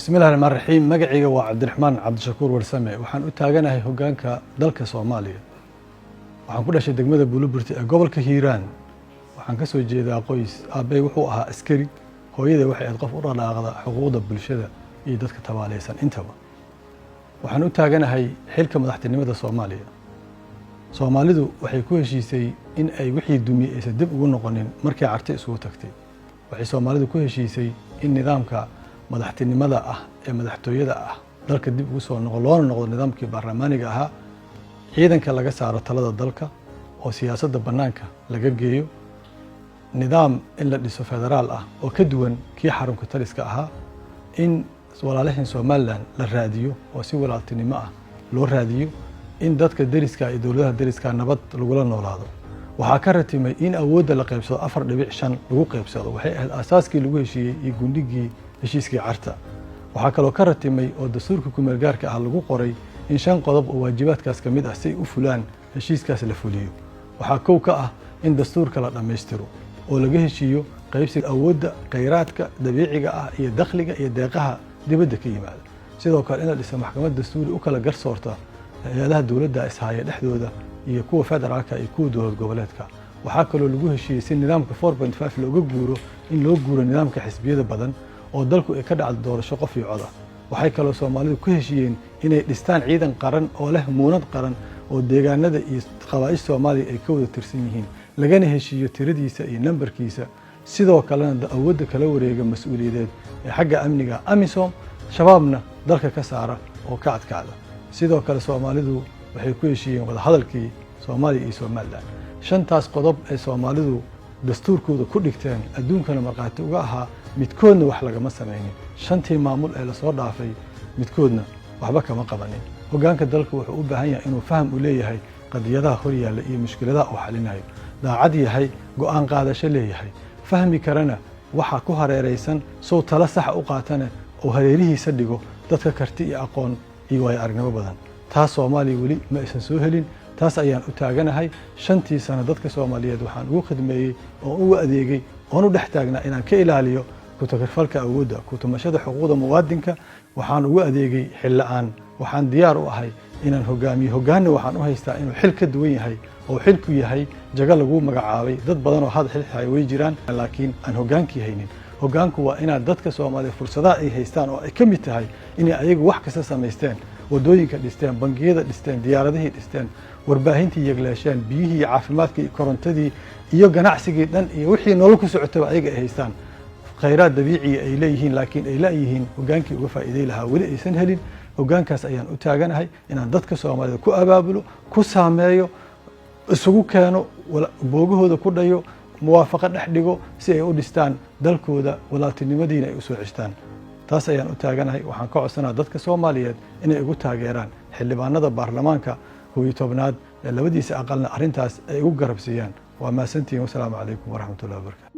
بسم الله الرحمن الرحيم مقعيga waa Cabdiraxmaan Cabdishakuur Warsame waxaan u taaganahay hogaanka dalka Soomaaliya waxaan ku dhashay degmada Buuloburti ee gobolka Hiiraan waxaan ka soo jeedaa qoys aabay wuxuu ahaa askari hooyaday waxay aad qof u dhaqaaqda xuquuqda bulshada iyo dadka tabaaleysan intaba waxaan u taaganahay xilka madaxtinimada Soomaaliya Soomaalidu waxay ku heshiisay in ay wixii dumiyay aysan dib ugu noqonin markii carti isugu tagtay waxay Soomaalidu ku heshiisay in nidaamka madaxtinimada ah ee madaxtooyada ah dalka dib ugu soo noqdo nidaamkii baarlamaaniga ahaa ciidanka laga saaro talada dalka oo siyaasadda banaanka laga geeyo nidaam in la dhiso federaal ah oo ka duwan kii xarunka taliska ahaa in walaalahan Soomaaliland la raadiyo oo si walaaltinimo ah loo raadiyo in dadka deriska iyo dawladaha deriska nabad lagu noolaado waxa ka ratimay in awoodda la qaybsado 4.5 lagu qaybsado waxay ahayd asaaskii lagu heshiiyay iyo gundhigii heshiiskii carta waxa kale oo ka ratimay oo dastuurka ku meel gaarka ah lagu qoray in 5 qodob oo waajibaadkaas ka mid ah si u fulaan heshiiskaas la fuliyo waxa koow ka ah in dastuurka la dhameystiro oo laga heshiiyo qaybsiga awoodda kheyraadka dabiiciga ah iyo dakhliga iyo deeqaha dibadda ka yimaada sidoo kale in la dhiso maxkamad dastuuri u kala garsoorta hay'adaha dawladda ishaaya dhexdooda iyo kuwa federaalka iyo kuwa dowlad goboleedka waxa kale oo lagu heshiiyay si nidaamka 4.5 looga guuro in loo guuro nidaamka xisbiyada badan oo dalku ay ka dhacdo doorasho qof iyo cod ah waxay kale Soomaalidu ku heshiiyeen inay dhistaan ciidan qaran oo leh muunad qaran oo deegaanada iyo qabaa'il Soomaaliya ay ka wada tirsan yihiin lagana heshiiyo tiradiisa iyo nambarkiisa sidoo kalena awoodda kala wareega mas'uuliyadeed ee xagga amniga AMISOM shabaabna dalka ka saara oo ka adkaada sidoo kale Soomaalidu waxay ku heshiiyeen wada hadalkii Soomaaliya iyo Soomaaliland shantaas qodob ee Soomaalidu dastuurkooda ku dhigteen adduunkana marqaati uga ahaa midkoodna wax lagama sameeynin shantii maamul ee la soo dhaafay midkoodna waxba kama qabanin hogaanka dalka wuxuu u baahan yahay inuu faham u leeyahay qadiyadaha hor yaalla iyo mushkiladaha uu xalinayo daacad yahay go'aan qaadasho leeyahay fahmi karana waxa ku hareeraysan soo tala sax u qaatana oo hareerihiisa dhigo dadka karti iyo aqoon iyo way aragnimo badan taas Soomaaliya wali ma aysan soo helin taas ayaan u taaganahay shantii sano dadka Soomaaliyeed waxaan ugu khidmeeyay oo ugu adeegay oo u dhex taagnaa inaan ka ilaaliyo ku takarfalka awoodda ku tumashada xuquuqda muwaadinka waxaan ugu adeegay xil la'aan waxaan diyaar u ahay inaan hogaamiyo hogaanna waxaan u haystaa inuu xil ka duwan yahay oo xilku yahay jaga lagu magacaabay dad badan oo had xil hay way jiraan laakiin aan hogaankii haynin hogaanku waa inaad dadka Soomaaliyeed fursadaha ay haystaan oo ay ka mid tahay inay ayagu wax kasta sameysteen wadooyinka dhisteen bangiyada dhisteen diyaaradihii dhisteen warbaahintii yaglaasheen biyihii caafimaadkii korontadii iyo ganacsigii dhan iyo wixii nolol ku socotay ayaga ay haystaan kheyraad dabiici ay leeyihiin laakiin ay laayihiin hogaankii uga faa'iideey lahaa wali aysan helin hogaankaas ayaan u taaganahay inaan dadka Soomaaliyeed ku abaabulo ku saameeyo isugu keeno boogahooda ku dhayo muwaafaqo dhex dhigo si ay u dhistaan dalkooda walaaltinimadiina ay u soo cishtaan taas ayaan u taaganahay waxaan ka codsanaa dadka Soomaaliyeed inay ugu taageeraan xildhibaanada baarlamaanka 12aad ee labadiisa aqalna arintaas ay ugu garabsiiyaan waa maasantiin wassalaamu calaykum waraxmatullaahi wabarakaatuh